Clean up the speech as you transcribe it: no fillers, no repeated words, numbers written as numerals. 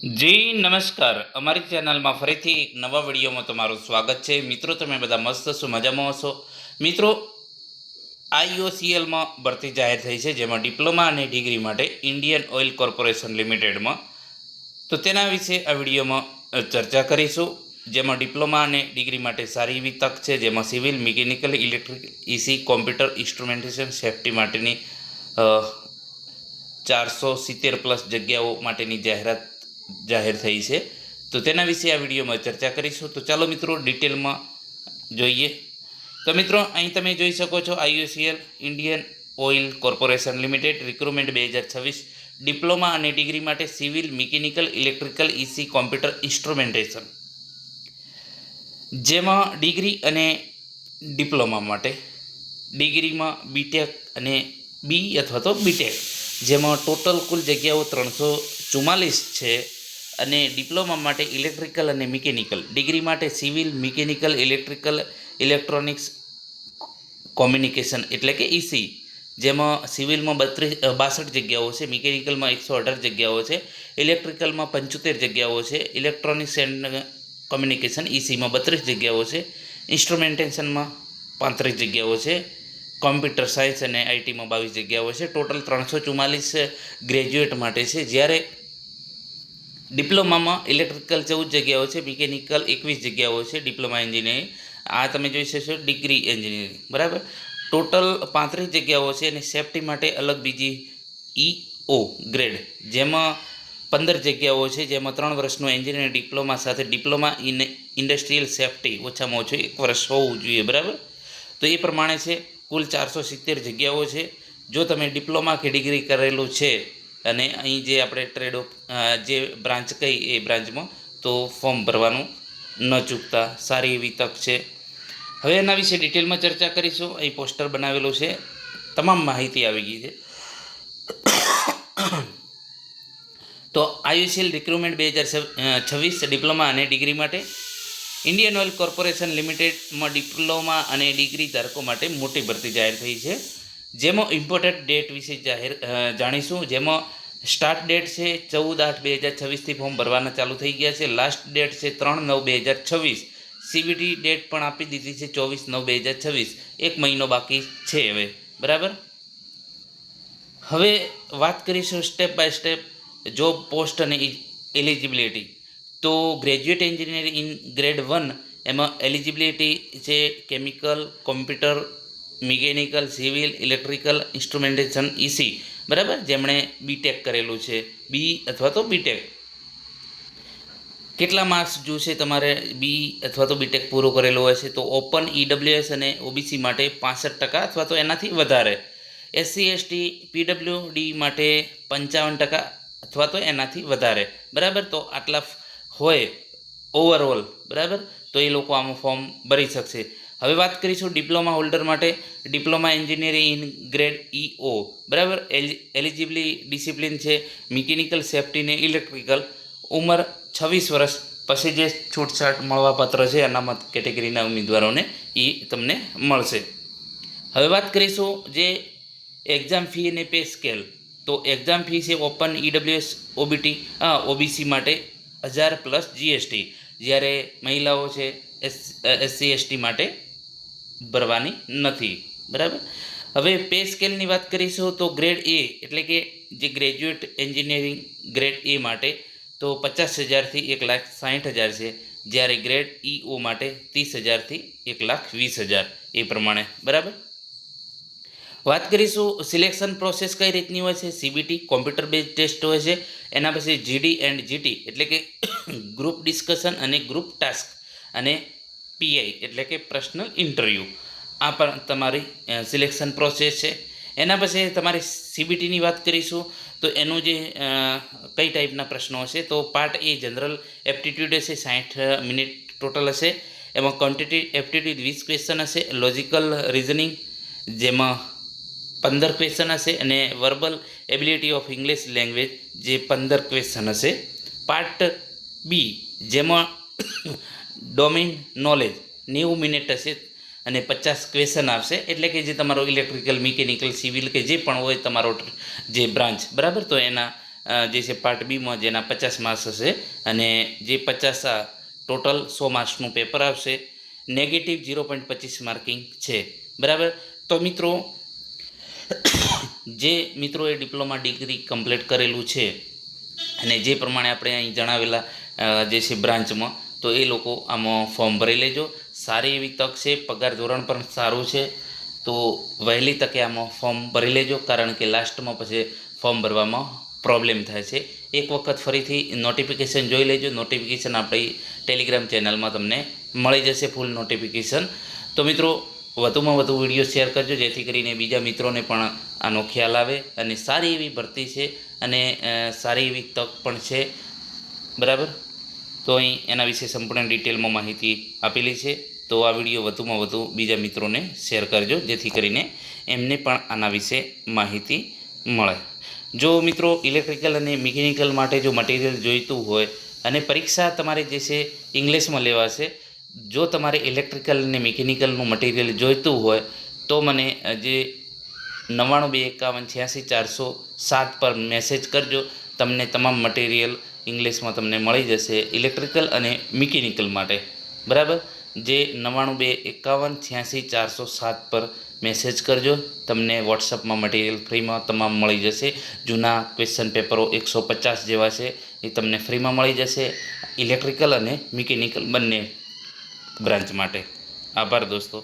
જી નમસ્કાર, અમારી ચેનલમાં ફરીથી એક નવા વિડીયોમાં તમારું સ્વાગત છે। મિત્રો, તમે બધા મસ્ત છો, મજામાં હશો। મિત્રો, IOCLમાં ભરતી જાહેર થઈ છે, જેમાં ડિપ્લોમા અને ડિગ્રી માટે ઇન્ડિયન ઓઇલ કોર્પોરેશન લિમિટેડમાં, તો તેના વિશે આ વિડીયોમાં ચર્ચા કરીશું। જેમાં ડિપ્લોમા અને ડિગ્રી માટે સારી એવી તક છે, જેમાં civil, mechanical, electrical, EC, computer, instrumentation, safety માટેની 470+ જગ્યાઓ માટેની જાહેરાત જાહેર થઈ છે। તો તેના વિશે આ વિડીયોમાં ચર્ચા કરીશું। તો ચાલો મિત્રો ડિટેલમાં જોઈએ। તો મિત્રો, અહીં તમે જોઈ શકો છો IOCL Indian oil corporation limited recruitment 2026 diploma અને ડિગ્રી માટે civil, mechanical, electrical, EC, computer, instrumentation, જેમાં ડિગ્રી અને ડિપ્લોમા માટે ડિગ્રીમાં બીટેક અને બી અથવા તો બીટેક, જેમાં ટોટલ કુલ જગ્યાઓ 344 છે, અને ડિપ્લોમા માટે ઇલેક્ટ્રિકલ અને મિકેનિકલ, ડિગ્રી માટે civil, mechanical, electrical, electronics, communication એટલે કે ઇસી, જેમાં સિવિલમાં 62 જગ્યાઓ છે, મિકેનિકલમાં 118 જગ્યાઓ છે, ઇલેક્ટ્રિકલમાં 75 જગ્યાઓ છે, ઇલેક્ટ્રોનિક્સ એન્ડ કોમ્યુનિકેશન ઇસીમાં 32 જગ્યાઓ છે, ઇન્સ્ટ્રુમેન્ટેશનમાં 35 જગ્યાઓ છે, કોમ્પ્યુટર સાયન્સ અને આઈટીમાં 22 જગ્યાઓ છે। ટોટલ 344 ગ્રેજ્યુએટ માટે છે, જ્યારે ડિપ્લોમામાં ઇલેક્ટ્રિકલ 14 જગ્યાઓ છે, મિકેનિકલ 21 જગ્યાઓ છે, ડિપ્લોમા એન્જિનિયરિંગ આ તમે જોઈ શકશો ડિગ્રી એન્જિનિયરિંગ, બરાબર। ટોટલ 35 જગ્યાઓ છે, અને સેફ્ટી માટે અલગ બીજી EO ગ્રેડ, જેમાં 15 જગ્યાઓ છે, જેમાં 3 વર્ષનું એન્જિનિયરિંગ ડિપ્લોમા સાથે ડિપ્લોમા ઇન ઇન્ડસ્ટ્રીયલ સેફ્ટી ઓછામાં ઓછું 1 વર્ષ હોવું જોઈએ, બરાબર। તો એ પ્રમાણે છે, કુલ 470 જગ્યાઓ છે। જો તમે ડિપ્લોમા કે ડિગ્રી કરેલું છે અને અહીં જે આપણે ટ્રેડ જે બ્રાન્ચ કઈ એ બ્રાન્ચમાં, તો ફોર્મ ભરવાનું ન ચૂકતા, સારી એવી તક છે। હવે એના વિશે ડિટેલમાં ચર્ચા કરીશું। અહીં પોસ્ટર બનાવેલું છે, તમામ માહિતી આવી ગઈ છે। તો IOCL રિક્રુટમેન્ટ 2026 ડિપ્લોમા અને ડિગ્રી માટે ઇન્ડિયન ઓઇલ કોર્પોરેશન લિમિટેડમાં ડિપ્લોમા અને ડિગ્રી ધારકો માટે મોટી ભરતી જાહેર થઈ છે, જેમાં ઇમ્પોર્ટન્ટ ડેટ વિશે જાણીશું। જેમાં સ્ટાર્ટ ડેટ છે 14/8/2026થી ફોર્મ ભરવાના ચાલુ થઈ ગયા છે। લાસ્ટ ડેટ છે 3/9/2026। CBT ડેટ પણ આપી દીધી છે 24/9/2026, 1 મહિનો બાકી છે હવે, બરાબર। હવે વાત કરીશું step by step job post અને એલિજિબિલિટી। તો ગ્રેજ્યુએટ એન્જિનિયર ઇન ગ્રેડ 1 એમાં એલિજિબિલિટી છે chemical, computer, mechanical, civil, electrical, instrumentation, EC, બરાબર, જેમણે બીટેક કરેલું છે, બી અથવા તો બીટેક। કેટલા માર્ક્સ જોશે તમારે બી અથવા તો બીટેક પૂરું કરેલું હોય છે? તો ઓપન, EWS અને ઓબીસી માટે 65% અથવા તો એનાથી વધારે, SC ST PWD માટે 55% અથવા તો એનાથી વધારે, બરાબર। તો આટલા હોય ઓવરઓલ, બરાબર, તો એ લોકો આમાં ફોર્મ ભરી શકશે। હવે વાત કરીશું ડિપ્લોમા હોલ્ડર માટે। Diploma engineering in grade EO, બરાબર, એલિજિબિલી ડિસિપ્લિન છે મિકેનિકલ, સેફ્ટી ને ઇલેક્ટ્રિકલ, ઉંમર 26 વર્ષ, પછી જે છૂટછાટ મળવાપાત્ર છે અનામત કેટેગરીના ઉમેદવારોને એ તમને મળશે। હવે વાત કરીશું જે એક્ઝામ ફી અને પે સ્કેલ। તો એક્ઝામ ફી છે ઓપન, EWS OBC માટે 1000 + GST, જ્યારે મહિલાઓ છે SC ST માટે ભરવાની નથી, બરાબર। હવે પે સ્કેલની વાત કરીશું તો ગ્રેડ A એટલે કે જે ગ્રેજ્યુએટ એન્જિનિયરિંગ ગ્રેડ A માટે તો 50,000થી 1,60,000 છે, જ્યારે ગ્રેડ EO માટે 30,000થી 1,20,000 એ પ્રમાણે, બરાબર। વાત કરીશું સિલેક્શન પ્રોસેસ કઈ રીતની હોય છે। CBT કોમ્પ્યુટર બેઝ ટેસ્ટ હોય છે, એના પછી GD એન્ડ GT એટલે કે ગ્રુપ ડિસ્કશન અને ગ્રુપ ટાસ્ક, અને PI એટલે કે પર્સનલ ઇન્ટરવ્યૂ, આ પણ તમારી સિલેક્શન પ્રોસેસ છે। એના પછી તમારી CBTની વાત કરીશું તો એનું જે કઈ ટાઈપના પ્રશ્નો હશે, તો પાર્ટ A જનરલ એપ્ટિટ્યૂડ હશે, 60 મિનિટ ટોટલ હશે, એમાં ક્વોન્ટિટી એપ્ટિટ્યૂડ 20 ક્વેશ્ચન હશે, લોજિકલ રિઝનિંગ જેમાં 15 ક્વેશ્ચન હશે, અને verbal ability of English language જે 15 ક્વેશ્ચન હશે। પાર્ટ B જેમાં ડોમેઇન નોલેજ 90 મિનિટ હશે, અને 50 ક્વેશ્ચન આવશે, એટલે કે જે તમારો ઇલેક્ટ્રિકલ, મિકેનિકલ, સિવિલ કે જે પણ હોય તમારો જે બ્રાન્ચ, બરાબર, તો એના જે છે પાર્ટ બીમાં જેના 50 માર્ક્સ હશે અને જે 50 ટોટલ 100 માર્ક્સનું પેપર આવશે. નેગેટિવ 0.25 માર્કિંગ છે. બરાબર. તો મિત્રો જે મિત્રોએ ડિપ્લોમા ડિગ્રી કમ્પ્લીટ કરેલું છે અને જે પ્રમાણે આપણે અહીં જણાવેલા જે છે બ્રાન્ચમાં, તો એ લોકો આમાં ફોર્મ ભરી લેજો. સારી એવી તક છે, પગાર ધોરણ પણ સારું છે. તો વહેલી તકે આમાં ફોર્મ ભરી લેજો, કારણ કે લાસ્ટમાં પછી ફોર્મ ભરવામાં પ્રોબ્લેમ થાય છે. એક વખત ફરીથી નોટિફિકેશન જોઈ લેજો. નોટિફિકેશન આપણી ટેલિગ્રામ ચેનલમાં તમને મળી જશે, ફૂલ નોટિફિકેશન. તો મિત્રો વધુમાં વધુ વિડીયો શેર કરજો, જેથી કરીને બીજા મિત્રોને પણ આનો ખ્યાલ આવે. અને સારી એવી ભરતી છે અને સારી એવી તક પણ છે. બરાબર. તો અહીં એના વિશે સંપૂર્ણ ડિટેલમાં માહિતી આપેલી છે. તો આ વિડીયો વધુમાં વધુ બીજા મિત્રોને શેર કરજો, જેથી કરીને એમને પણ આના વિશે માહિતી મળે. જો મિત્રો ઇલેક્ટ્રિકલ અને મિકેનિકલ માટે જો મટીરિયલ જોઈતું હોય અને પરીક્ષા તમારે જે છે ઇંગ્લિશમાં લેવાશે, જો તમારે ઇલેક્ટ્રિકલ અને મિકેનિકલનું મટીરિયલ જોઈતું હોય તો મને જે 9925586407 પર મેસેજ કરજો. તમને તમામ મટીરિયલ ઇંગ્લિશમાં તમને મળી જશે ઇલેક્ટ્રિકલ અને મિકેનિકલ માટે. બરાબર. જે 9925586407 પર મેસેજ કરજો. તમને વોટ્સઅપમાં મટીરિયલ ફ્રીમાં તમામ મળી જશે. જૂના ક્વેશ્ચન પેપરો 150 જેવા છે, એ તમને ફ્રીમાં મળી જશે ઇલેક્ટ્રિકલ અને મિકેનિકલ બંને બ્રાન્ચ માટે. આભાર દોસ્તો.